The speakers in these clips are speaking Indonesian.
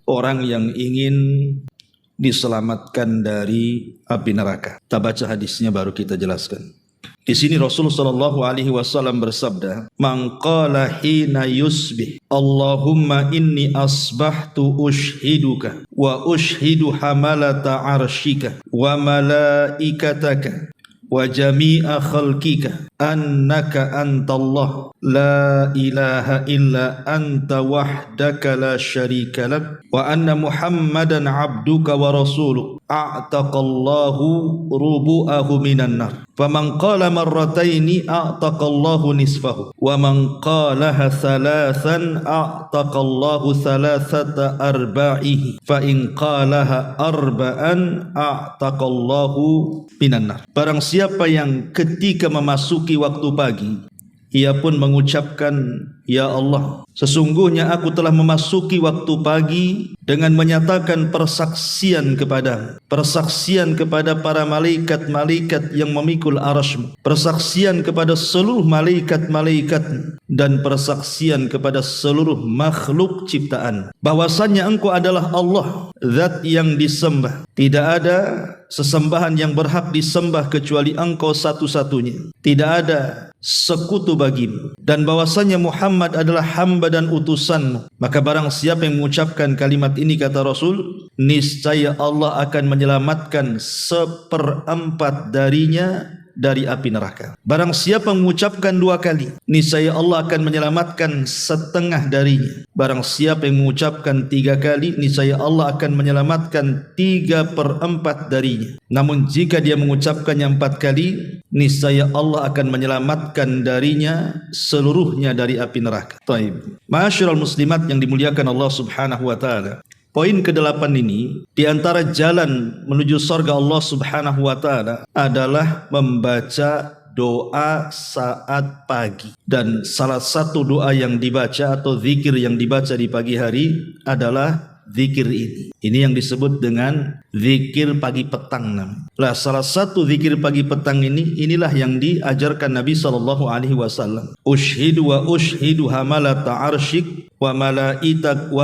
orang yang ingin diselamatkan dari api neraka. Kita baca hadisnya baru kita jelaskan. Di sini Rasulullah sallallahu alaihi wasallam bersabda, "Man qala hina yusbih, Allahumma inni asbahtu ushiduka wa ushidu hamalata arshika wa malaikataka wa jami'a khalqika annaka antallah la ilaha illa anta wahdaka la syarika lak wa anna Muhammadan abduka wa rasuluk a'taqallahu rubu'ahu minan nar faman qala marrataini a'taqallahu nisfahu wa man qalaha thalathan a'taqallahu thalathata arba'ihi fa in qalaha arba'an a'taqallahu minan nar." Barang siapa yang ketika memasuki waktu pagi ia pun mengucapkan, "Ya Allah, sesungguhnya aku telah memasuki waktu pagi dengan menyatakan persaksian kepada para malaikat-malaikat yang memikul arasy-Mu, persaksian kepada seluruh malaikat-malaikat dan persaksian kepada seluruh makhluk ciptaan bahwasannya Engkau adalah Allah, zat yang disembah. Tidak ada sesembahan yang berhak disembah kecuali Engkau satu-satunya. Tidak ada sekutu bagimu, dan bahwasanya Muhammad adalah hamba dan utusanmu." Maka barang siapa yang mengucapkan kalimat ini, kata Rasul, niscaya Allah akan menyelamatkan 1/4 darinya dari api neraka. Barang siapa mengucapkan 2 kali, niscaya Allah akan menyelamatkan 1/2 darinya. Barang siapa yang mengucapkan 3 kali, niscaya Allah akan menyelamatkan 3/4 darinya. Namun jika dia mengucapkannya 4 kali, niscaya Allah akan menyelamatkan darinya seluruhnya dari api neraka. Taib. Ma'asyiral muslimat yang dimuliakan Allah Subhanahu wa taala. Poin ke-8 ini, di antara jalan menuju surga Allah Subhanahu wa taala adalah membaca doa saat pagi. Dan salah satu doa yang dibaca atau zikir yang dibaca di pagi hari adalah zikir ini. Ini yang disebut dengan zikir pagi petang. Lah, salah satu zikir pagi petang inilah yang diajarkan Nabi sallallahu alaihi wasallam. Ushidu wa ushidu hamalata arsyik wa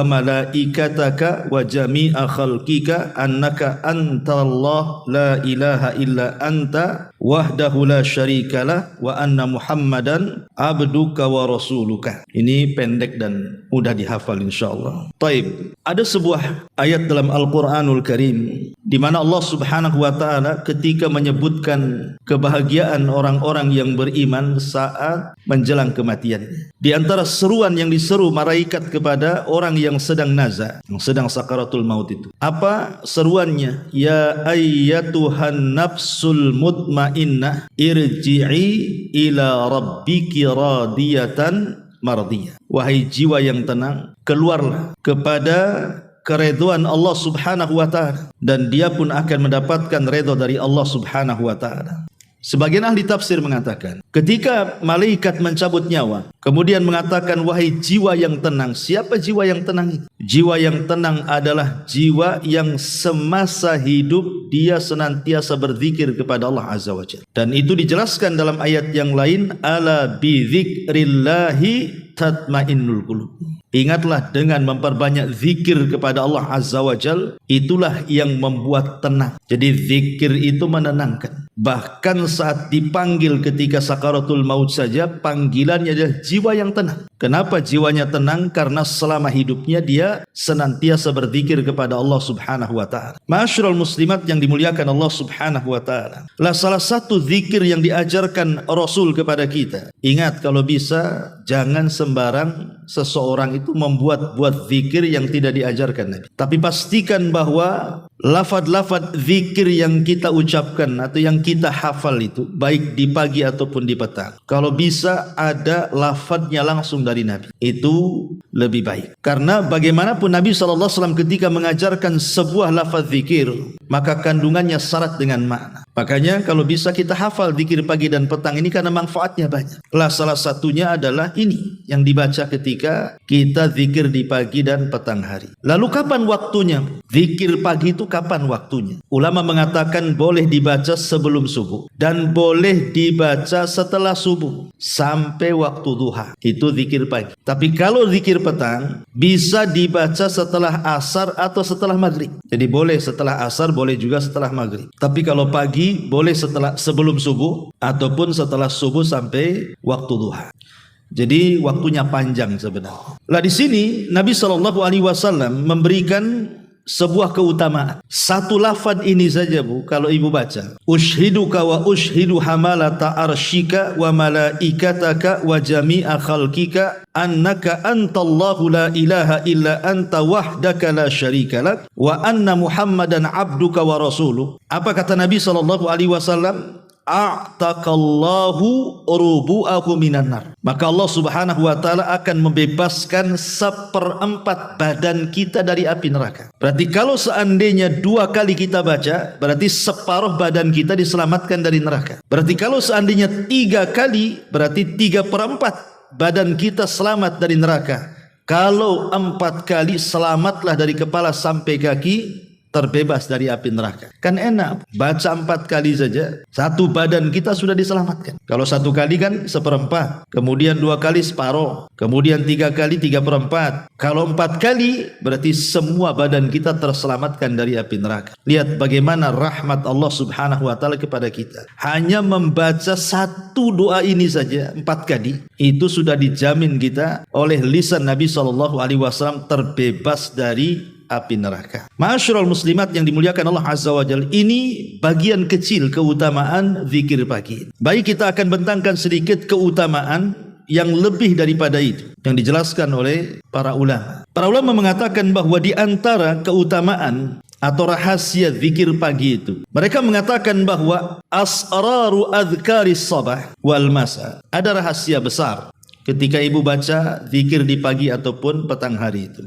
malaikataka wa jami'a khalqika annaka antallah la ilaha illa anta wahdahu la syarikalah wa anna Muhammadan abduka wa rasuluka. Ini pendek dan mudah dihafal insyaallah. Taib. Ada sebuah ayat dalam Al-Qur'anul Karim di mana Allah Subhanahu wa taala ketika menyebutkan kebahagiaan orang-orang yang beriman saat menjelang kematian. Di antara seruan yang diseru malaikat kepada orang yang sedang naza, yang sedang sakaratul maut itu. Apa seruannya? Ya ayyatuhan nafsul mutmainnah irji'i ila rabbiki radiyatan mardiyah. Wahai jiwa yang tenang, keluarlah kepada keridhaan Allah Subhanahu wa taala, dan dia pun akan mendapatkan redha dari Allah Subhanahu wa taala. Sebagian ahli tafsir mengatakan, ketika malaikat mencabut nyawa, kemudian mengatakan, wahai jiwa yang tenang. Siapa jiwa yang tenang itu? Jiwa yang tenang adalah jiwa yang semasa hidup dia senantiasa berzikir kepada Allah Azza wa Jalla. Dan itu dijelaskan dalam ayat yang lain, ala bi dzikrillahi tatmainnul qulub. Ingatlah dengan memperbanyak zikir kepada Allah Azza wa Jal, itulah yang membuat tenang. Jadi zikir itu menenangkan. Bahkan saat dipanggil ketika sakaratul maut saja, panggilannya adalah jiwa yang tenang. Kenapa jiwanya tenang? Karena selama hidupnya dia senantiasa berzikir kepada Allah Subhanahu wa taala. Ma'asyiral muslimat yang dimuliakan Allah Subhanahu wa taala. Lah, salah satu zikir yang diajarkan Rasul kepada kita. Ingat, kalau bisa jangan sembarang seseorang itu membuat zikir yang tidak diajarkan Nabi. Tapi pastikan bahwa lafaz-lafaz zikir yang kita ucapkan atau yang kita hafal itu, baik di pagi ataupun di petang, kalau bisa ada lafaznya langsung dari Nabi, itu lebih baik. Karena bagaimanapun Nabi SAW ketika mengajarkan sebuah lafaz zikir, maka kandungannya syarat dengan makna. Makanya kalau bisa kita hafal zikir pagi dan petang ini karena manfaatnya banyak. Salah satunya adalah ini yang dibaca ketika kita zikir di pagi dan petang hari. Lalu kapan waktunya? Zikir pagi itu kapan waktunya? Ulama mengatakan boleh dibaca sebelum subuh dan boleh dibaca setelah subuh sampai waktu duha. Itu zikir pagi. Tapi kalau zikir petang bisa dibaca setelah asar atau setelah maghrib. Jadi boleh setelah asar, boleh juga setelah maghrib. Tapi kalau pagi boleh sebelum subuh ataupun setelah subuh sampai waktu duha. Jadi waktunya panjang sebenarnya. Lah di sini Nabi SAW memberikan sebuah keutamaan. Satu lafaz ini saja Bu, kalau ibu baca, ushiduka wa ushidu hamalata arshika wa malaikataka wa jami'a khalqika annaka antallahu la ilaha illa anta wahdaka la syarika lak wa anna muhammadan abduka wa rasuluh. Apa kata Nabi SAW? A'taqallahu rubu'ahu minan nar. Maka Allah Subhanahu wa taala akan membebaskan 1/4 badan kita dari api neraka. Berarti kalau seandainya 2 kali kita baca, berarti separuh badan kita diselamatkan dari neraka. Berarti kalau seandainya 3 kali, berarti 3/4 badan kita selamat dari neraka. Kalau 4 kali, selamatlah dari kepala sampai kaki, terbebas dari api neraka. Kan enak, baca 4 kali saja, 1 badan kita sudah diselamatkan. Kalau 1 kali kan 1/4, kemudian 2 kali separuh, kemudian 3 kali 3/4. Kalau 4 kali berarti semua badan kita terselamatkan dari api neraka. Lihat bagaimana rahmat Allah Subhanahu wa taala kepada kita. Hanya membaca 1 doa ini saja 4 kali, itu sudah dijamin kita oleh lisan Nabi SAW terbebas dari api neraka. Ma'asyiral muslimat yang dimuliakan Allah Azza wa Jalla, ini bagian kecil keutamaan zikir pagi. Baik, kita akan bentangkan sedikit keutamaan yang lebih daripada itu yang dijelaskan oleh para ulama. Para ulama mengatakan bahwa di antara keutamaan atau rahasia zikir pagi itu, mereka mengatakan bahwa asraru adzkaris sabah wal masa. Ada rahasia besar ketika ibu baca zikir di pagi ataupun petang hari itu.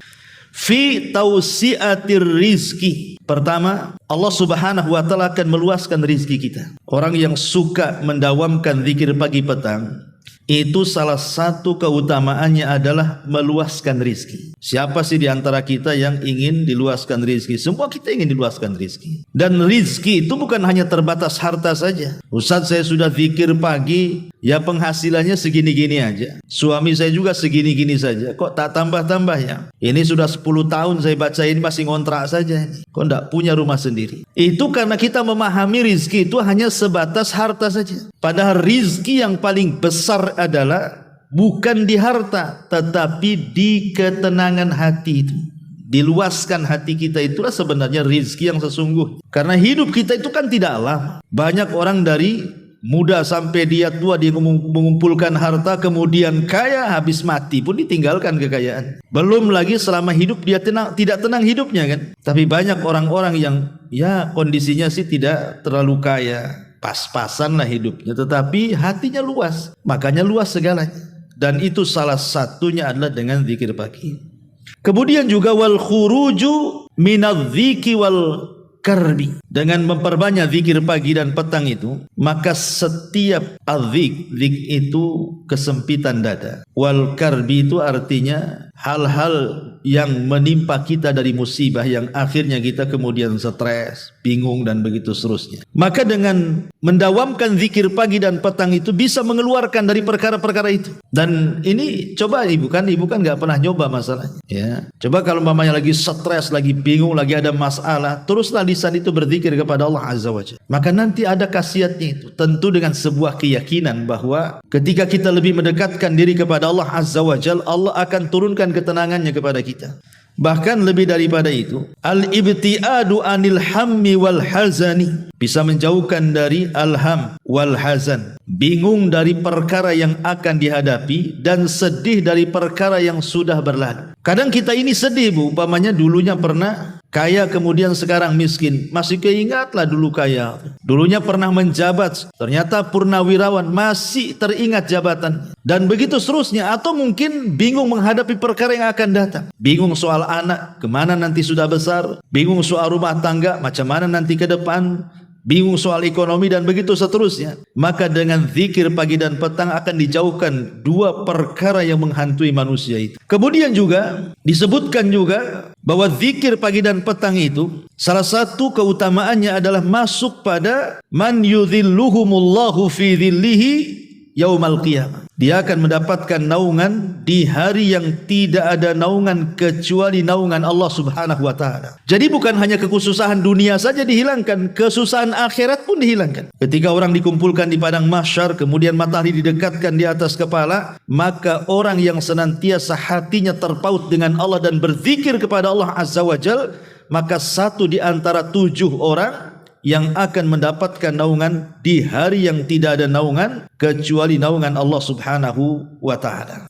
Fi tausiatir rizki. Pertama, Allah Subhanahu wa taala akan meluaskan rizki kita. Orang yang suka mendawamkan zikir pagi petang, itu salah satu keutamaannya adalah meluaskan rizki. Siapa sih di antara kita yang ingin diluaskan rizki? Semua kita ingin diluaskan rizki. Dan rizki itu bukan hanya terbatas harta saja. Ustaz, saya sudah zikir pagi, ya penghasilannya segini-gini aja. Suami saya juga segini-gini saja. Kok tak tambah-tambah ya? Ini sudah 10 tahun saya baca ini masih ngontrak saja. Kok tidak punya rumah sendiri? Itu karena kita memahami rizki itu hanya sebatas harta saja. Padahal rizki yang paling besar adalah bukan di harta, tetapi di ketenangan hati itu. Diluaskan hati kita, itulah sebenarnya rizki yang sesungguhnya. Karena hidup kita itu kan tidak lama. Banyak orang dari muda sampai dia tua dia mengumpulkan harta, kemudian kaya, habis mati pun ditinggalkan kekayaan. Belum lagi selama hidup dia tidak tenang hidupnya kan. Tapi banyak orang-orang yang ya kondisinya sih tidak terlalu kaya, pas-pasan lah hidupnya, tetapi hatinya luas. Makanya luas segalanya. Dan itu salah satunya adalah dengan zikir pagi. Kemudian juga wal khuruju minadz-dziki wal karbi. Dengan memperbanyak zikir pagi dan petang itu, maka setiap zik itu kesempitan dada. Wal karbi itu artinya hal-hal yang menimpa kita dari musibah yang akhirnya kita kemudian stres, bingung dan begitu seterusnya. Maka dengan mendawamkan zikir pagi dan petang itu bisa mengeluarkan dari perkara-perkara itu. Dan ini coba ibu kan nggak pernah nyoba masalahnya. Ya, coba kalau mamanya lagi stres, lagi bingung, lagi ada masalah, teruslah lisan itu berzikir kepada Allah Azza wa Jalla. Maka nanti ada khasiatnya itu. Tentu dengan sebuah keyakinan bahwa ketika kita lebih mendekatkan diri kepada Allah Azza wa Jalla, Allah akan turunkan ketenangannya kepada kita. Bahkan lebih daripada itu, al-ibtiadu anil hammi wal hazani, bisa menjauhkan dari al-ham wal hazan, bingung dari perkara yang akan dihadapi dan sedih dari perkara yang sudah berlalu. Kadang kita ini sedih Bu, umpamanya dulunya pernah kaya kemudian sekarang miskin, masih keingatlah dulu kaya, dulunya pernah menjabat, ternyata purnawirawan, masih teringat jabatan, dan begitu seterusnya. Atau mungkin bingung menghadapi perkara yang akan datang, bingung soal anak, kemana nanti sudah besar, bingung soal rumah tangga, macam mana nanti ke depan, bingung soal ekonomi dan begitu seterusnya, maka dengan zikir pagi dan petang akan dijauhkan dua perkara yang menghantui manusia itu. Kemudian juga disebutkan juga bahwa zikir pagi dan petang itu salah satu keutamaannya adalah masuk pada man yudhilluhumullahu fi dhillihi yaumal qiyamah. Dia akan mendapatkan naungan di hari yang tidak ada naungan kecuali naungan Allah Subhanahu wa taala. Jadi bukan hanya kekhususan dunia saja dihilangkan, kesusahan akhirat pun dihilangkan. Ketika orang dikumpulkan di padang mahsyar, kemudian matahari didekatkan di atas kepala, maka orang yang senantiasa hatinya terpaut dengan Allah dan berzikir kepada Allah Azza wa Jalla, maka satu di antara 7 orang yang akan mendapatkan naungan di hari yang tidak ada naungan kecuali naungan Allah Subhanahu wa taala.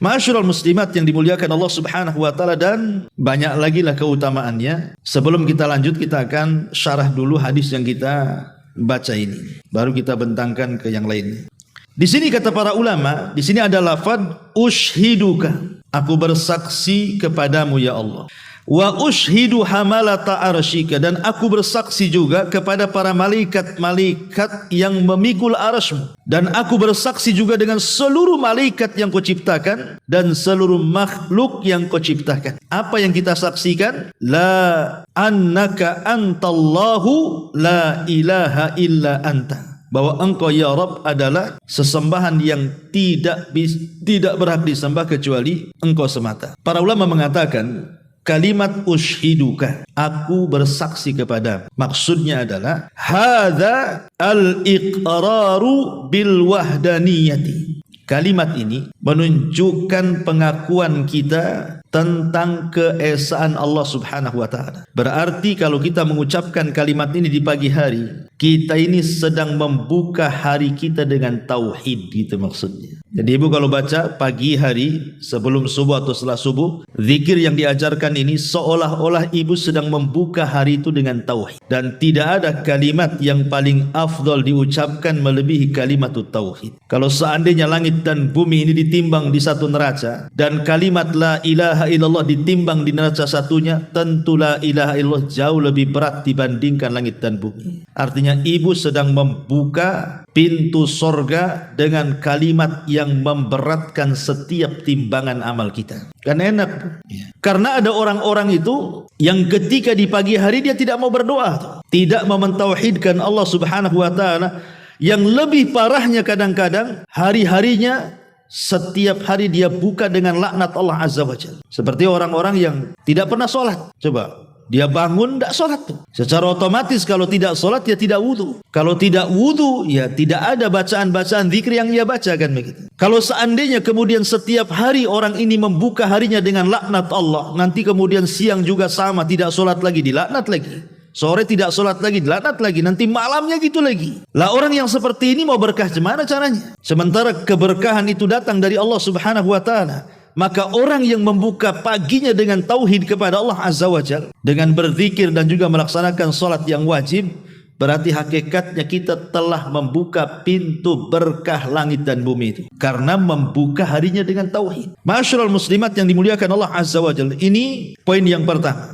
Ma'asyiral muslimat yang dimuliakan Allah Subhanahu wa taala, dan banyak lagi lah keutamaannya. Sebelum kita lanjut, kita akan syarah dulu hadis yang kita baca ini, baru kita bentangkan ke yang lainnya. Di sini kata para ulama, di sini ada lafaz ushiduka, aku bersaksi kepadamu ya Allah. Wa ushidu hamalata arsyika, dan aku bersaksi juga kepada para malaikat-malaikat yang memikul arasmu, dan aku bersaksi juga dengan seluruh malaikat yang kau ciptakan dan seluruh makhluk yang kau ciptakan. Apa yang kita saksikan? La annaka antallahu la ilaha illa anta, bahwa engkau ya Rabb adalah sesembahan yang tidak berhak disembah kecuali engkau semata. Para ulama mengatakan kalimat ushiduka, aku bersaksi kepada, maksudnya adalah hadza al-iqraru bil wahdaniyati. Kalimat ini menunjukkan pengakuan kita tentang keesaan Allah Subhanahu wa taala. Berarti kalau kita mengucapkan kalimat ini di pagi hari, kita ini sedang membuka hari kita dengan tauhid, gitu maksudnya. Jadi ibu kalau baca pagi hari sebelum subuh atau setelah subuh, zikir yang diajarkan ini seolah-olah ibu sedang membuka hari itu dengan tauhid. Dan tidak ada kalimat yang paling afdal diucapkan melebihi kalimat tauhid. Kalau seandainya langit dan bumi ini ditimbang di satu neraca, dan kalimat la ilaha illallah ditimbang di neraca satunya, tentu la ilaha illallah jauh lebih berat dibandingkan langit dan bumi. Artinya ibu sedang membuka pintu sorga dengan kalimat yang memberatkan setiap timbangan amal kita. Kan enak. Karena ada orang-orang itu yang ketika di pagi hari dia tidak mau berdoa, tidak mau mentauhidkan Allah Subhanahu wa taala. Yang lebih parahnya kadang-kadang hari-harinya setiap hari dia buka dengan laknat Allah Azza wa Jalla. Seperti orang-orang yang tidak pernah sholat. Coba, dia bangun tidak sholat tuh. Secara otomatis kalau tidak sholat ya tidak wudu. Kalau tidak wudu ya tidak ada bacaan-bacaan zikir yang ia bacakan begitu. Kalau seandainya kemudian setiap hari orang ini membuka harinya dengan laknat Allah, nanti kemudian siang juga sama, tidak sholat lagi, dilaknat lagi. Sore tidak sholat lagi, dilaknat lagi, nanti malamnya gitu lagi. Lah orang yang seperti ini mau berkah gimana caranya? Sementara keberkahan itu datang dari Allah Subhanahu wa taala. Maka orang yang membuka paginya dengan tauhid kepada Allah Azza wa Jalla, dengan berzikir dan juga melaksanakan sholat yang wajib, berarti hakikatnya kita telah membuka pintu berkah langit dan bumi itu. Karena membuka harinya dengan tauhid. Ma'asyiral muslimat yang dimuliakan Allah Azza wa Jalla. Ini poin yang pertama.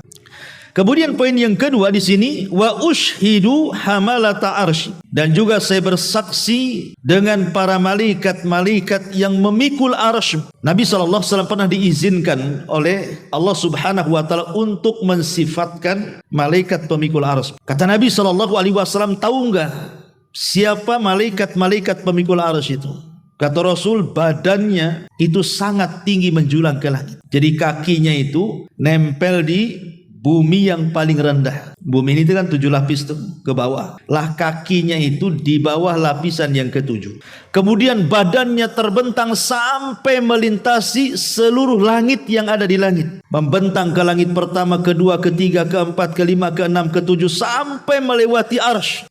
Kemudian poin yang kedua di sini, wa ushidu hamalata arsy, dan juga saya bersaksi dengan para malaikat-malaikat yang memikul arsy. Nabi SAW pernah diizinkan oleh Allah Subhanahu wa taala untuk mensifatkan malaikat pemikul arsy. Kata Nabi SAW, tahu enggak siapa malaikat-malaikat pemikul arsy itu? Kata Rasul, badannya itu sangat tinggi menjulang ke langit. Jadi kakinya itu nempel di bumi yang paling rendah. Bumi ini kan 7 lapis tuh ke bawah. Lah kakinya itu di bawah lapisan yang ke-7. Kemudian badannya terbentang sampai melintasi seluruh langit yang ada di langit. Membentang ke langit pertama, kedua, ketiga, keempat, kelima, keenam, ketujuh, sampai melewati arsy.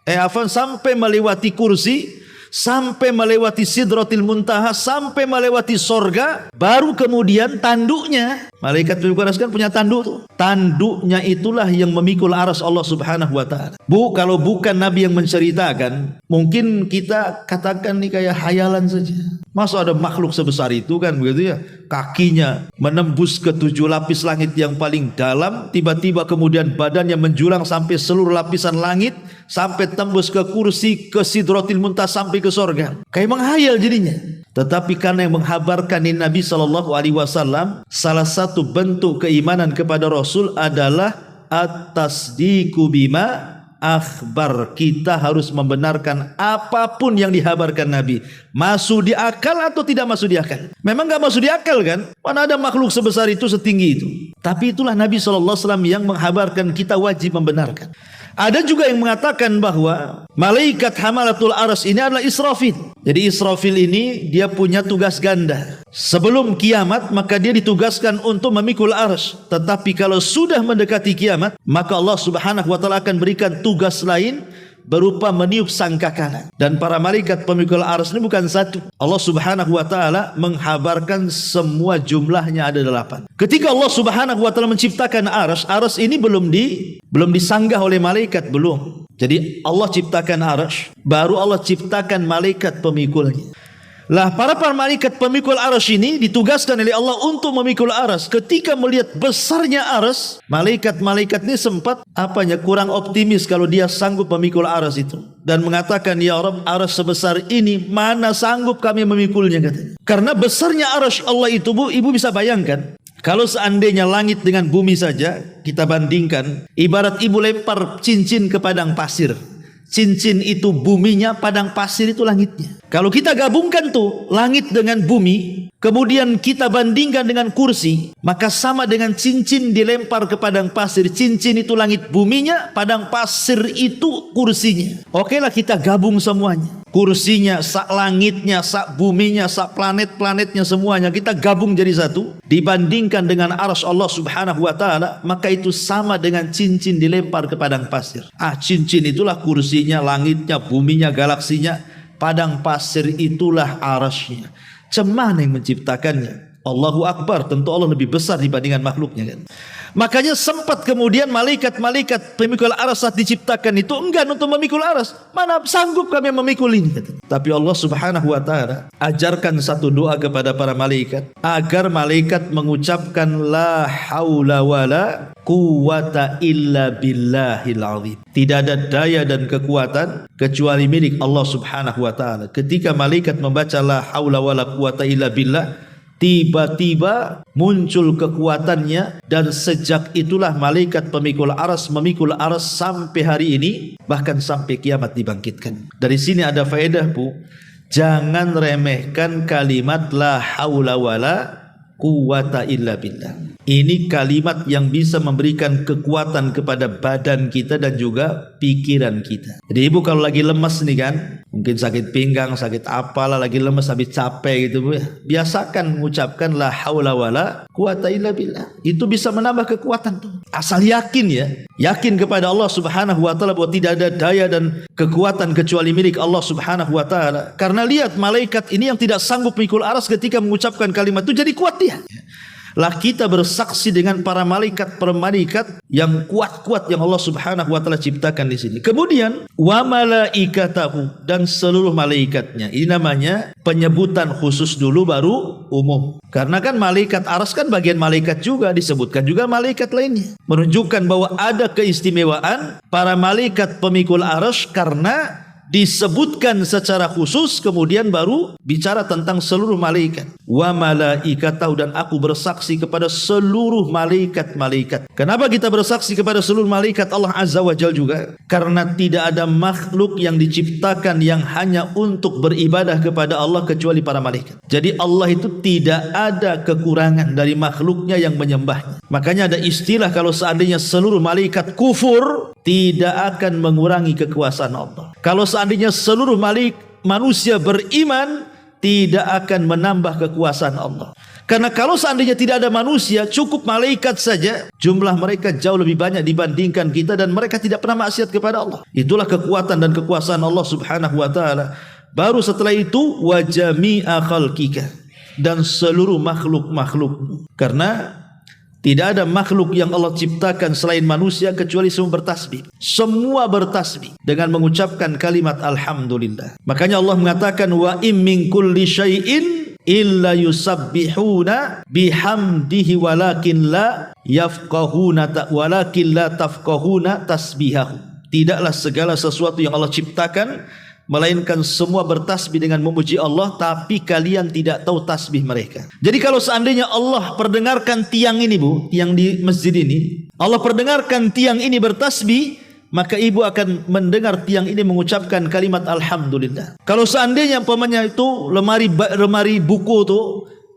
Sampai melewati kursi, sampai melewati sidratil muntaha, sampai melewati sorga. Baru kemudian tanduknya Malaikat pemikul arsy kan punya tanduk tuh. Tanduknya itulah yang memikul arsy Allah Subhanahu wa taala. Kalau bukan Nabi yang menceritakan, mungkin kita katakan nih kayak hayalan saja. Masa ada makhluk sebesar itu kan begitu ya? Kakinya menembus ke 7 lapis langit yang paling dalam, tiba-tiba kemudian badannya menjulang sampai seluruh lapisan langit, sampai tembus ke kursi, ke Sidratil Muntaha, sampai ke surga. Kayak menghayal jadinya. Tetapi karena yang menghabarkan ini Nabi SAW, salah satu bentuk keimanan kepada Rasul adalah at-tasdiqu bima akhbar. Kita harus membenarkan apapun yang dihabarkan Nabi. Masuk di akal atau tidak masuk di akal? Memang gak masuk di akal kan? Mana ada makhluk sebesar itu, setinggi itu. Tapi itulah Nabi SAW yang menghabarkan, kita wajib membenarkan. Ada juga yang mengatakan bahwa malaikat hamalatul arsy ini adalah Israfil. Jadi Israfil ini dia punya tugas ganda. Sebelum kiamat maka dia ditugaskan untuk memikul arsy. Tetapi kalau sudah mendekati kiamat, maka Allah Subhanahu wa taala akan berikan tugas lain berupa meniup sangkakala. Dan para malaikat pemikul arsy ini bukan satu. Allah Subhanahu wa taala menghabarkan semua jumlahnya ada 8. Ketika Allah Subhanahu wa taala menciptakan arsy ini belum disanggah oleh malaikat, belum. Jadi Allah ciptakan arsy, baru Allah ciptakan malaikat pemikulnya. Lah para malaikat pemikul arsy ini ditugaskan oleh Allah untuk memikul arsy. Ketika melihat besarnya arsy, malaikat-malaikat ini sempat kurang optimis kalau dia sanggup memikul arsy itu, dan mengatakan, ya Rabb, arsy sebesar ini mana sanggup kami memikulnya, katanya. Karena besarnya arsy Allah itu, Bu, Ibu bisa bayangkan, kalau seandainya langit dengan bumi saja kita bandingkan, ibarat Ibu lempar cincin ke padang pasir. Cincin itu buminya, padang pasir itu langitnya. Kalau kita gabungkan tuh langit dengan bumi, kemudian kita bandingkan dengan kursi, maka sama dengan cincin dilempar ke padang pasir. Cincin itu langit buminya, padang pasir itu kursinya. Oke lah, kita gabung semuanya. Kursinya, sak langitnya, sak buminya, sak planet-planetnya, semuanya kita gabung jadi satu. Dibandingkan dengan arsy Allah Subhanahu wa taala, maka itu sama dengan cincin dilempar ke padang pasir. Cincin itulah kursinya, langitnya, buminya, galaksinya. Padang pasir itulah arsy-nya. Cemana yang menciptakannya? Allahu Akbar, tentu Allah lebih besar dibandingkan makhluknya kan. Makanya sempat kemudian malaikat-malaikat pemikul arsy saat diciptakan itu enggan untuk memikul arsy. Mana sanggup kami memikul ini, kata. Tapi Allah Subhanahu wa taala ajarkan satu doa kepada para malaikat agar malaikat mengucapkan la haula wala quwata illa billahil azim. Tidak ada daya dan kekuatan kecuali milik Allah Subhanahu wa taala. Ketika malaikat membaca la haula wala quwata illa billah, tiba-tiba muncul kekuatannya, dan sejak itulah malaikat memikul arsy sampai hari ini, bahkan sampai kiamat dibangkitkan. Dari sini ada faedah, Bu, jangan remehkan kalimat la haula wala quwata illa billah. Ini kalimat yang bisa memberikan kekuatan kepada badan kita dan juga pikiran kita. Jadi Ibu kalau lagi lemas nih kan, mungkin sakit pinggang, sakit apalah, lagi lemas habis capek gitu, Bu, biasakan mengucapkan la haula wala quwata illa billah. Itu bisa menambah kekuatan tuh. Asal yakin ya, yakin kepada Allah Subhanahu wa taala bahwa tidak ada daya dan kekuatan kecuali milik Allah Subhanahu wa taala. Karena lihat malaikat ini yang tidak sanggup memikul arsy ketika mengucapkan kalimat itu jadi kuat dia. Lah kita bersaksi dengan para malaikat yang kuat-kuat yang Allah Subhanahu wa taala ciptakan di sini. Kemudian wa malaikatahu, dan seluruh malaikatnya. Ini namanya penyebutan khusus dulu baru umum. Karena kan malaikat arsy kan bagian malaikat juga, disebutkan juga malaikat lainnya. Menunjukkan bahwa ada keistimewaan para malaikat pemikul arsy karena disebutkan secara khusus, kemudian baru bicara tentang seluruh malaikat. Wa malaikatahu, dan aku bersaksi kepada seluruh malaikat-malaikat. Kenapa kita bersaksi kepada seluruh malaikat Allah Azza wa Jalla juga? Karena tidak ada makhluk yang diciptakan yang hanya untuk beribadah kepada Allah kecuali para malaikat. Jadi Allah itu tidak ada kekurangan dari makhluknya yang menyembahnya. Makanya ada istilah kalau seandainya seluruh malaikat kufur, tidak akan mengurangi kekuasaan Allah. Kalau seandainya seluruh manusia beriman, tidak akan menambah kekuasaan Allah. Karena kalau seandainya tidak ada manusia, cukup malaikat saja, jumlah mereka jauh lebih banyak dibandingkan kita, dan mereka tidak pernah maksiat kepada Allah. Itulah kekuatan dan kekuasaan Allah Subhanahu wa taala. Baru setelah itu wa jami'a khalqika, dan seluruh makhluk-makhluk. Karena Tidak ada makhluk yang Allah ciptakan selain manusia kecuali semua bertasbih. Semua bertasbih dengan mengucapkan kalimat alhamdulillah. Makanya Allah mengatakan wa im min kulli syai'in illa yusabbihuna bihamdihi walakin la tafqahuna tasbihahu. Tidaklah segala sesuatu yang Allah ciptakan melainkan semua bertasbih dengan memuji Allah, tapi kalian tidak tahu tasbih mereka. Jadi kalau seandainya Allah perdengarkan tiang ini, Bu, tiang di masjid ini, Allah perdengarkan tiang ini bertasbih, maka ibu akan mendengar tiang ini mengucapkan kalimat alhamdulillah. Kalau seandainya umpamanya itu lemari buku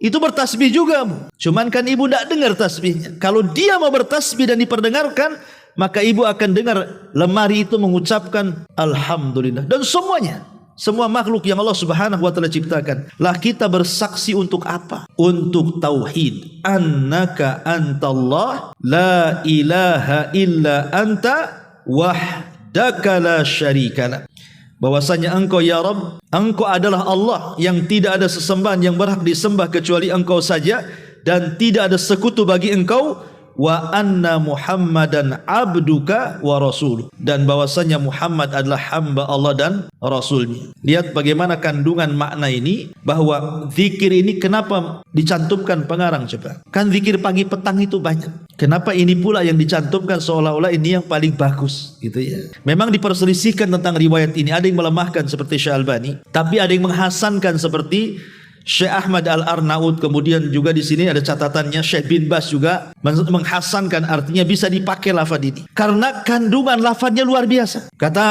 itu bertasbih juga, Bu. Cuman kan ibu tidak dengar tasbihnya. Kalau dia mau bertasbih dan diperdengarkan, maka ibu akan dengar lemari itu mengucapkan alhamdulillah. Dan semuanya, semua makhluk yang Allah Subhanahu wa taala ciptakan. Lah kita bersaksi untuk apa? Untuk tauhid. Annaka antallah la ilaha illa anta wahdaka la syarikala. Bahwasanya engkau ya Rabb, engkau adalah Allah yang tidak ada sesembahan yang berhak disembah kecuali engkau saja, dan tidak ada sekutu bagi engkau. Wa anna Muhammadan abduka wa rasul, dan bahwasanya Muhammad adalah hamba Allah dan rasulnya. Lihat bagaimana kandungan makna ini, bahwa zikir ini kenapa dicantumkan pengarang coba. Kan zikir pagi petang itu banyak. Kenapa ini pula yang dicantumkan seolah-olah ini yang paling bagus gitu ya. Memang diperselisihkan tentang riwayat ini, ada yang melemahkan seperti Syekh Albani, tapi ada yang menghasankan seperti Syekh Ahmad Al-Arnaud. Kemudian juga di sini ada catatannya Syekh bin Bas juga menghasankan, artinya bisa dipakai lafaz ini karena kandungan lafaznya luar biasa. Kata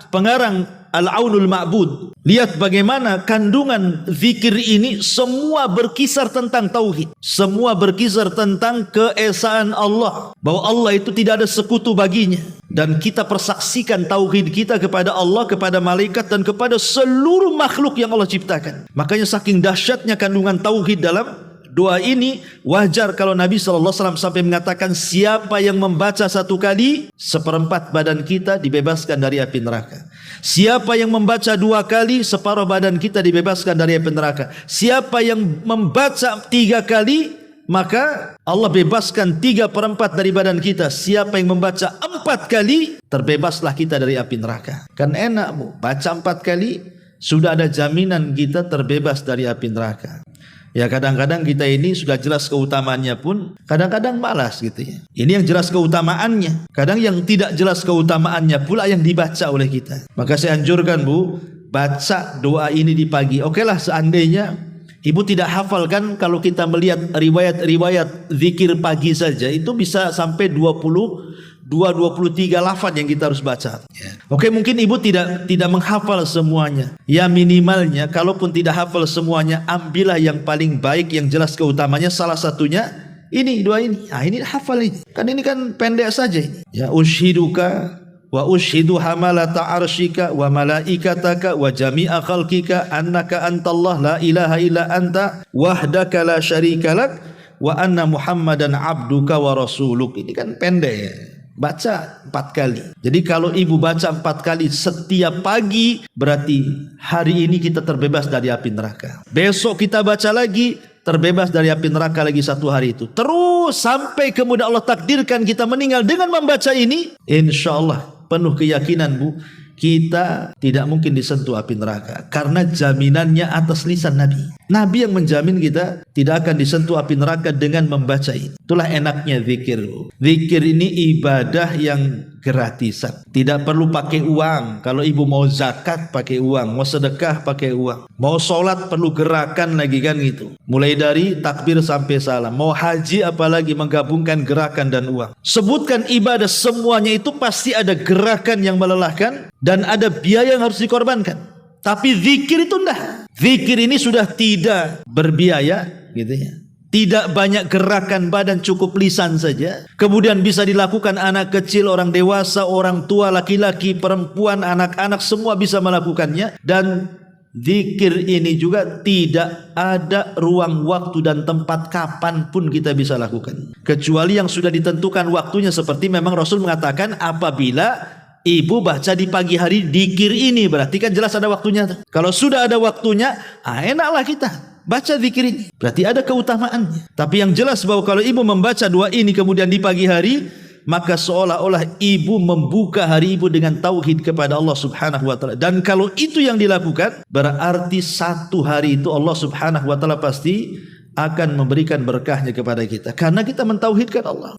pengarang Al-Aunul Ma'bud, lihat bagaimana kandungan zikir ini semua berkisar tentang tauhid, semua berkisar tentang keesaan Allah, bahwa Allah itu tidak ada sekutu baginya, dan kita persaksikan tauhid kita kepada Allah, kepada malaikat, dan kepada seluruh makhluk yang Allah ciptakan. Makanya saking dahsyatnya kandungan tauhid dalam doa ini, wajar kalau Nabi SAW sampai mengatakan siapa yang membaca satu kali, seperempat badan kita dibebaskan dari api neraka. Siapa yang membaca dua kali, separuh badan kita dibebaskan dari api neraka. Siapa yang membaca tiga kali, maka Allah bebaskan 3/4 dari badan kita. Siapa yang membaca 4 kali, terbebaslah kita dari api neraka. Kan enak, Bu, baca 4 kali sudah ada jaminan kita terbebas dari api neraka. Ya kadang-kadang kita ini sudah jelas keutamaannya pun kadang-kadang malas gitu ya. Ini yang jelas keutamaannya. Kadang yang tidak jelas keutamaannya pula yang dibaca oleh kita. Maka saya anjurkan, Bu, baca doa ini di pagi. Oke lah, seandainya ibu tidak hafal, kan kalau kita melihat riwayat zikir pagi saja itu bisa sampai 23 lafaz yang kita harus baca. Oke, mungkin ibu tidak menghafal semuanya. Ya minimalnya, kalaupun tidak hafal semuanya, ambillah yang paling baik, yang jelas keutamanya. Salah satunya ini, doa ini. Ah, ini hafal ini. Kan ini kan pendek saja ini. Ya ushiduka wa ushidu hamalata arsyika wa malaikataka wa jami'a khalqika annaka antallah la ilaha illa anta wahdaka la syarikalak wa anna Muhammadan abduka wa rasuluk. Ini kan pendek ya. Baca 4 kali. Jadi kalau ibu baca 4 kali setiap pagi, berarti hari ini kita terbebas dari api neraka. Besok kita baca lagi, terbebas dari api neraka lagi 1 hari itu. Terus sampai kemudian Allah takdirkan kita meninggal dengan membaca ini, insya Allah penuh keyakinan, Bu, kita tidak mungkin disentuh api neraka, karena jaminannya atas lisan Nabi. Nabi yang menjamin kita tidak akan disentuh api neraka dengan membaca ini. Itulah enaknya zikir. Zikir ini ibadah yang gratisan, tidak perlu pakai uang. Kalau ibu mau zakat pakai uang, mau sedekah pakai uang, mau sholat perlu gerakan lagi kan gitu. Mulai dari takbir sampai salam. Mau haji apalagi menggabungkan gerakan dan uang. Sebutkan ibadah semuanya itu pasti ada gerakan yang melelahkan dan ada biaya yang harus dikorbankan. Tapi zikir itu enggak. Zikir ini sudah tidak berbiaya gitu ya. Tidak banyak gerakan badan, cukup lisan saja. Kemudian bisa dilakukan anak kecil, orang dewasa, orang tua, laki-laki, perempuan, anak-anak, semua bisa melakukannya. Dan zikir ini juga tidak ada ruang waktu dan tempat kapan pun kita bisa lakukan. Kecuali yang sudah ditentukan waktunya, seperti memang Rasul mengatakan apabila ibu baca di pagi hari zikir ini, berarti kan jelas ada waktunya. Kalau sudah ada waktunya, enaklah kita. baca zikir ini. Berarti ada keutamaannya. Tapi yang jelas bahwa kalau ibu membaca doa ini kemudian di pagi hari, maka seolah-olah ibu membuka hari ibu dengan tauhid kepada Allah Subhanahu wa taala. Dan kalau itu yang dilakukan, berarti satu hari itu Allah Subhanahu wa taala pasti akan memberikan berkahnya kepada kita karena kita mentauhidkan Allah.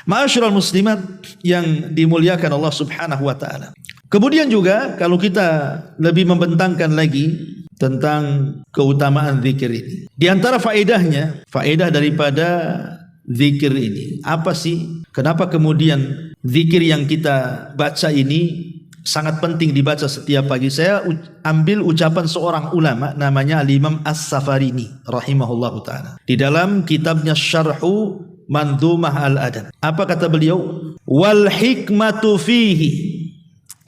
Ma'asyiral muslimat yang dimuliakan Allah Subhanahu wa taala. Kemudian juga kalau kita lebih membentangkan lagi tentang keutamaan zikir ini. Di antara faedah daripada zikir ini, apa sih? Kenapa kemudian zikir yang kita baca ini sangat penting dibaca setiap pagi? Saya ambil ucapan seorang ulama namanya Al-Imam As-Safarini rahimahullahu taala. Di dalam kitabnya Syarhu Mandhumah Al-Adab. Apa kata beliau? Wal hikmatu fihi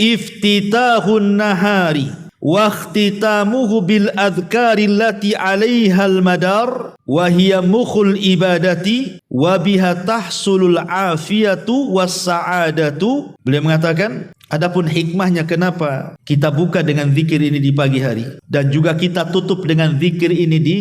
iftitahun nahari wa ikhtitamuhu bil adhkari allati 'alaiha al madar wa hiya mukhul ibadati wa biha tahsulul afiyatu was sa'adatu. Beliau mengatakan, adapun hikmahnya kenapa kita buka dengan zikir ini di pagi hari dan juga kita tutup dengan zikir ini di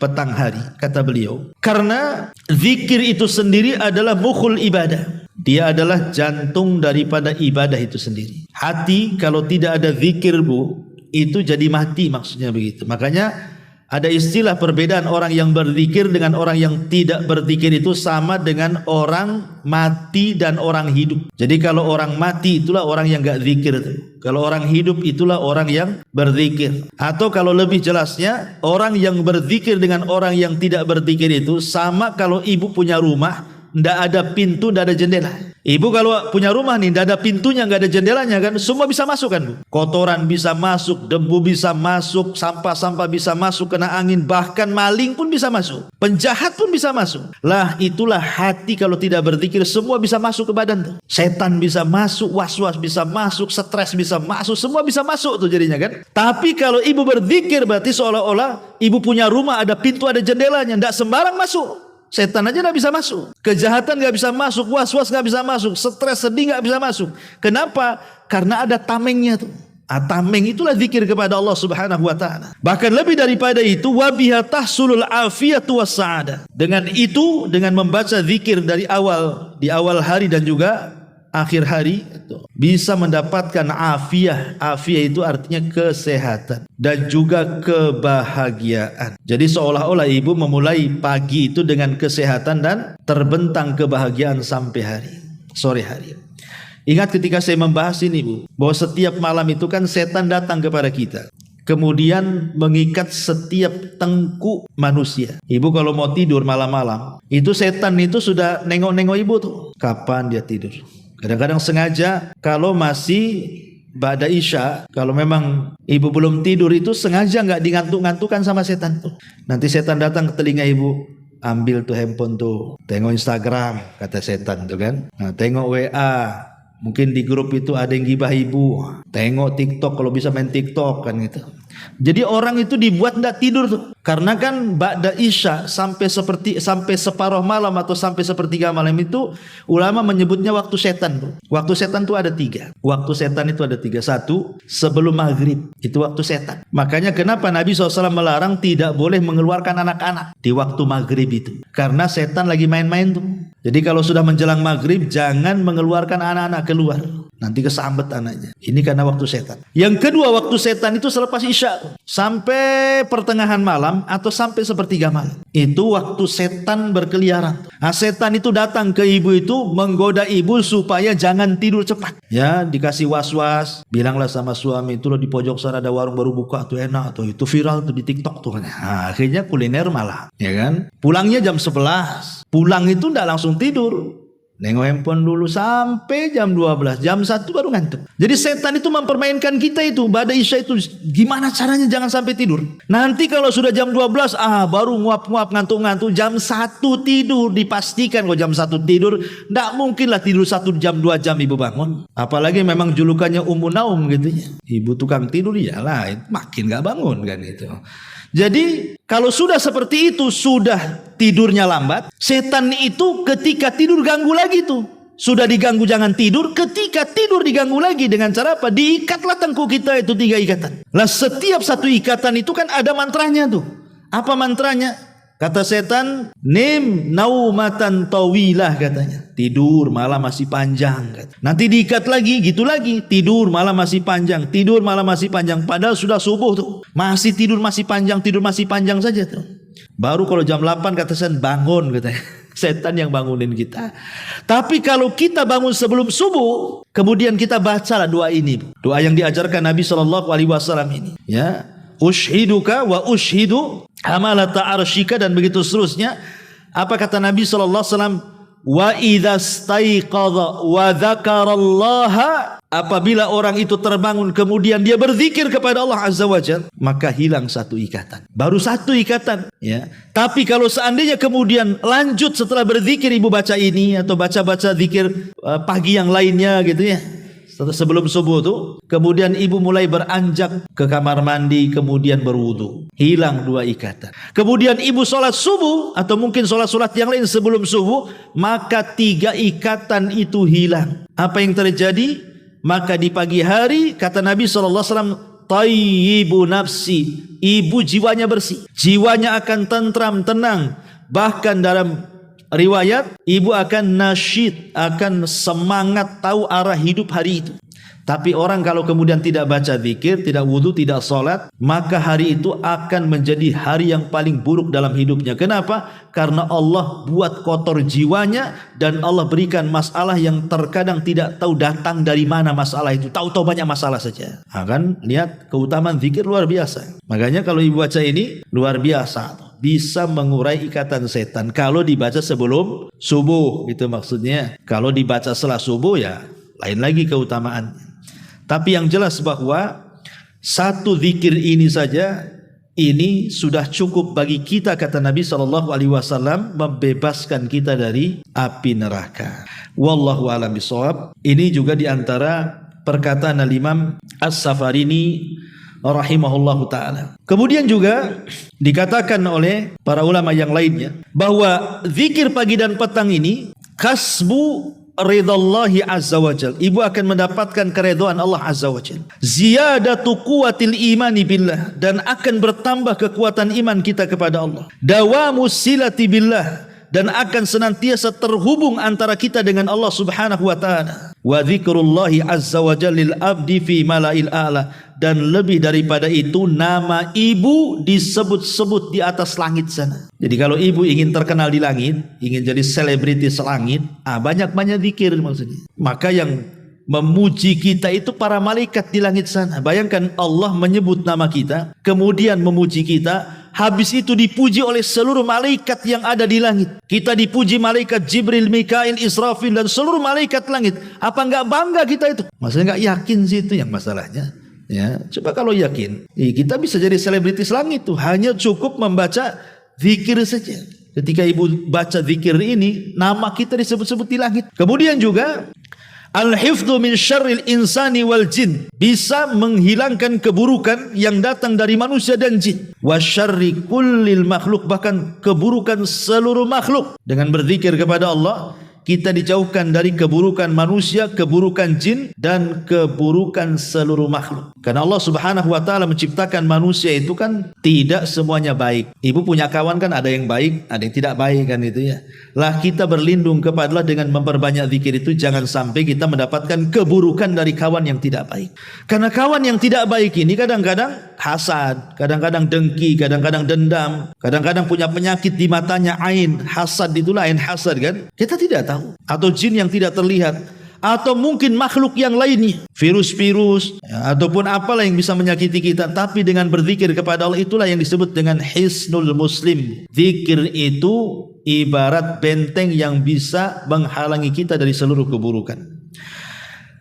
petang hari, kata beliau, karena zikir itu sendiri adalah mukhul ibadah. Dia adalah jantung daripada ibadah itu sendiri. Hati kalau tidak ada zikir, Bu, itu jadi mati, maksudnya begitu. Makanya ada istilah perbedaan orang yang berzikir dengan orang yang tidak berzikir itu sama dengan orang mati dan orang hidup. Jadi kalau orang mati itulah orang yang enggak zikir. Kalau orang hidup itulah orang yang berzikir. Atau kalau lebih jelasnya, orang yang berzikir dengan orang yang tidak berzikir itu sama kalau ibu punya rumah, ndak ada pintu, ndak ada jendela. Ibu kalau punya rumah nih, ndak ada pintunya, nggak ada jendelanya kan, semua bisa masuk kan, Bu? Kotoran bisa masuk, debu bisa masuk, sampah-sampah bisa masuk, kena angin, bahkan maling pun bisa masuk, penjahat pun bisa masuk. Lah itulah hati kalau tidak berzikir, semua bisa masuk ke badan tuh. Setan bisa masuk, was-was bisa masuk, stres bisa masuk, semua bisa masuk tuh jadinya kan. Tapi kalau ibu berzikir berarti seolah-olah ibu punya rumah, ada pintu, ada jendelanya, ndak sembarang masuk. Setan aja nggak bisa masuk, kejahatan nggak bisa masuk, was-was nggak bisa masuk, stres, sedih nggak bisa masuk. Kenapa? Karena ada tamengnya tuh. Tameng itulah zikir kepada Allah Subhanahu wa taala. Bahkan lebih daripada itu, wa biha tahsulul afiyatu was sa'adah. Dengan itu, dengan membaca zikir di awal hari dan juga akhir hari, bisa mendapatkan afiyah. Afiyah itu artinya kesehatan dan juga kebahagiaan. Jadi seolah-olah ibu memulai pagi itu dengan kesehatan dan terbentang kebahagiaan sampai sore hari. Ingat ketika saya membahas ini, Bu, bahwa setiap malam itu kan setan datang kepada kita, kemudian mengikat setiap tengkuk manusia. Ibu kalau mau tidur malam-malam, itu setan itu sudah nengok-nengok ibu tuh, kapan dia tidur. Kadang-kadang sengaja kalau masih ba'da isya, kalau memang ibu belum tidur itu sengaja nggak digantuk-gantukan sama setan tuh. Nanti setan datang ke telinga ibu, ambil tuh handphone tuh, tengok Instagram, kata setan tuh kan. Nah, tengok WA, mungkin di grup itu ada yang gibah ibu, tengok TikTok kalau bisa main TikTok kan gitu. Jadi orang itu dibuat tidak tidur tuh, karena kan ba'da isya sampai separuh malam atau sampai sepertiga malam itu ulama menyebutnya waktu setan tuh. Waktu setan tuh ada tiga. Waktu setan itu ada tiga. Satu, sebelum maghrib itu waktu setan. Makanya kenapa Nabi SAW melarang tidak boleh mengeluarkan anak-anak di waktu maghrib itu, karena setan lagi main-main tuh. Jadi kalau sudah menjelang maghrib jangan mengeluarkan anak-anak keluar, nanti kesambet anaknya. Ini karena waktu setan. Yang kedua, waktu setan itu selepas isya sampai pertengahan malam atau sampai sepertiga malam. Itu waktu setan berkeliaran. Nah, setan itu datang ke ibu itu menggoda ibu supaya jangan tidur cepat. Ya, dikasih was-was, bilanglah sama suami, itu loh di pojok sana ada warung baru buka tuh enak tuh, itu viral tuh di TikTok tuh. Nah, akhirnya kuliner malah, ya kan? Pulangnya jam 11. Pulang itu enggak langsung tidur, nengok handphone dulu sampai jam 12, jam 1 baru ngantuk. Jadi setan itu mempermainkan kita itu, ba'da isya itu gimana caranya jangan sampai tidur. Nanti kalau sudah jam 12, baru nguap-nguap ngantuk-ngantuk, jam 1 tidur. Dipastikan kalau jam 1 tidur, enggak mungkin lah tidur 1 jam 2 jam ibu bangun. Apalagi memang julukannya Ummu Naum gitu ya. Ibu tukang tidur, iyalah makin enggak bangun kan gitu. Jadi kalau sudah seperti itu, sudah tidurnya lambat, setan itu ketika tidur ganggu lagi tuh. Sudah diganggu jangan tidur, ketika tidur diganggu lagi dengan cara apa? Diikatlah tengkuk kita itu 3 ikatan. Lah setiap satu ikatan itu kan ada mantranya tuh. Apa mantranya? Kata setan, nim naumatan tawilah katanya. Tidur malam masih panjang. Nanti diikat lagi, gitu lagi. Tidur malam masih panjang, tidur malam masih panjang. Padahal sudah subuh tuh. Masih tidur masih panjang, tidur masih panjang saja tuh. Baru kalau jam 8 kata setan bangun katanya. Setan yang bangunin kita. Tapi kalau kita bangun sebelum subuh, kemudian kita bacalah doa ini. Doa yang diajarkan Nabi SAW ini. Ya, ushiduka wa ushidu hamalata arsyika, dan begitu seterusnya. Apa kata Nabi SAW? Wa idza staiqadha wa dzakarallaha, apabila orang itu terbangun kemudian dia berzikir kepada Allah Azza wa Jalla, maka hilang satu ikatan. Baru satu ikatan, ya. Tapi kalau seandainya kemudian lanjut setelah berzikir, ibu baca ini atau baca-baca zikir pagi yang lainnya gitu ya, sebelum subuh tuh, kemudian ibu mulai beranjak ke kamar mandi, kemudian berwudu, hilang dua ikatan. Kemudian ibu sholat subuh atau mungkin sholat yang lain sebelum subuh, maka 3 ikatan itu hilang. Apa yang terjadi? Maka di pagi hari kata Nabi SAW, tayyibu nafsi, ibu jiwanya bersih, jiwanya akan tentram, tenang. Bahkan dalam riwayat, ibu akan nasyid, akan semangat tahu arah hidup hari itu. Tapi orang kalau kemudian tidak baca zikir, tidak wudu, tidak sholat, maka hari itu akan menjadi hari yang paling buruk dalam hidupnya. Kenapa? Karena Allah buat kotor jiwanya, dan Allah berikan masalah yang terkadang tidak tahu datang dari mana masalah itu. Tahu-tahu banyak masalah saja. Kan lihat keutamaan zikir luar biasa. Makanya kalau ibu baca ini luar biasa, bisa mengurai ikatan setan kalau dibaca sebelum subuh, itu maksudnya. Kalau dibaca setelah subuh ya lain lagi keutamaannya. Tapi yang jelas bahwa satu zikir ini saja, ini sudah cukup bagi kita, kata Nabi SAW, membebaskan kita dari api neraka. Wallahu a'lam bishawab. Ini juga diantara perkataan Al-Imam As-Safarini rahimahullahu ta'ala. Kemudian juga dikatakan oleh para ulama yang lainnya bahwa zikir pagi dan petang ini kasbu ridallahi azza wa jal, ibu akan mendapatkan keridhaan Allah azza wa jal, ziyadatu quwwatil imani billah, dan akan bertambah kekuatan iman kita kepada Allah, dawamu silati billah, dan akan senantiasa terhubung antara kita dengan Allah subhanahu wa ta'ala, wa dzikrullahi azza wa jalla lil abdi fi malail a'la, dan lebih daripada itu nama ibu disebut-sebut di atas langit sana. Jadi kalau ibu ingin terkenal di langit, ingin jadi selebritis langit, banyak-banyak zikir maksudnya. Maka yang memuji kita itu para malaikat di langit sana. Bayangkan Allah menyebut nama kita, kemudian memuji kita, habis itu dipuji oleh seluruh malaikat yang ada di langit. Kita dipuji malaikat Jibril, Mikail, Israfil, dan seluruh malaikat langit. Apa enggak bangga kita itu? Maksudnya enggak yakin sih, itu yang masalahnya. Ya, coba kalau yakin, kita bisa jadi selebritis langit tuh, hanya cukup membaca zikir saja. Ketika ibu baca zikir ini, nama kita disebut-sebut di langit. Kemudian juga al-hifdzu min syarril insani wal jin, bisa menghilangkan keburukan yang datang dari manusia dan jin. Wa syarri kullil makhluk, bahkan keburukan seluruh makhluk. Dengan berzikir kepada Allah, kita dijauhkan dari keburukan manusia, keburukan jin, dan keburukan seluruh makhluk. Karena Allah subhanahu wa ta'ala menciptakan manusia itu kan tidak semuanya baik. Ibu punya kawan kan ada yang baik, ada yang tidak baik kan itu ya. Lah kita berlindung kepada Allah dengan memperbanyak zikir itu, jangan sampai kita mendapatkan keburukan dari kawan yang tidak baik. Karena kawan yang tidak baik ini kadang-kadang hasad, kadang-kadang dengki, kadang-kadang dendam, kadang-kadang punya penyakit di matanya, ain, hasad, itulah ain hasad kan. Kita tidak tahu. Atau jin yang tidak terlihat, atau mungkin makhluk yang lainnya, virus-virus ya, ataupun apalah yang bisa menyakiti kita. Tapi dengan berzikir kepada Allah, itulah yang disebut dengan hisnul muslim. Zikir itu ibarat benteng yang bisa menghalangi kita dari seluruh keburukan.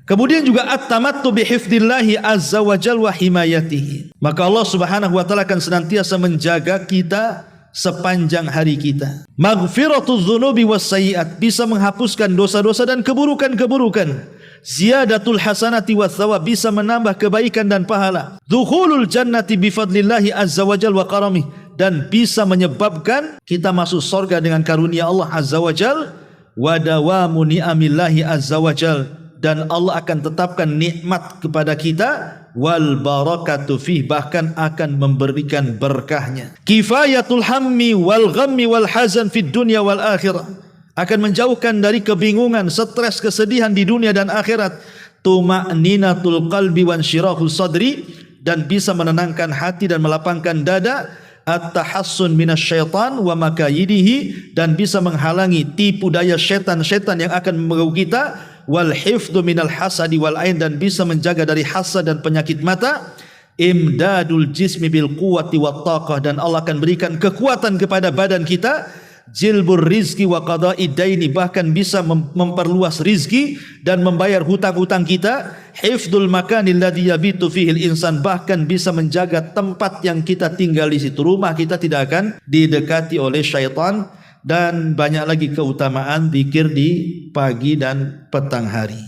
Kemudian juga at-tamattu bihifdillahi azza wa jalla wa himayatihi, maka Allah subhanahu wa ta'ala akan senantiasa menjaga kita sepanjang hari kita. Maghfiratuz dzunubi wassayyi'at, bisa menghapuskan dosa-dosa dan keburukan-keburukan. Ziyadatul hasanati wathawab, bisa menambah kebaikan dan pahala. Dukhulul jannati bifadlillahi azza wa jalla wa karamih, dan bisa menyebabkan kita masuk surga dengan karunia Allah azza wa jalla. Wa dawamu ni'amillahi azza wa jalla, dan Allah akan tetapkan nikmat kepada kita wal barakatu fih, bahkan akan memberikan berkahnya. Kifayatul hammi wal ghammi wal hazan fid dunya wal akhirah, akan menjauhkan dari kebingungan, stres, kesedihan di dunia dan akhirat. Tuma'ninatul qalbi wan syirahul sadri, dan bisa menenangkan hati dan melapangkan dada. At-tahassun minasyaitan wa makayidihi, dan bisa menghalangi tipu daya syaitan-syaitan yang akan mengganggu kita. Wal hifdzu minal hasadi wal ain, dan bisa menjaga dari hasad dan penyakit mata. Imdadul jismi bil quwwati wat taqah, dan Allah akan berikan kekuatan kepada badan kita. Jilbur rizki wa qada'id daini, bahkan bisa memperluas rizki dan membayar hutang-hutang kita. Hifdzul makanil ladzi yabitu fihil insan, bahkan bisa menjaga tempat yang kita tinggal di situ, rumah kita tidak akan didekati oleh syaitan. Dan banyak lagi keutamaan zikir di pagi dan petang hari.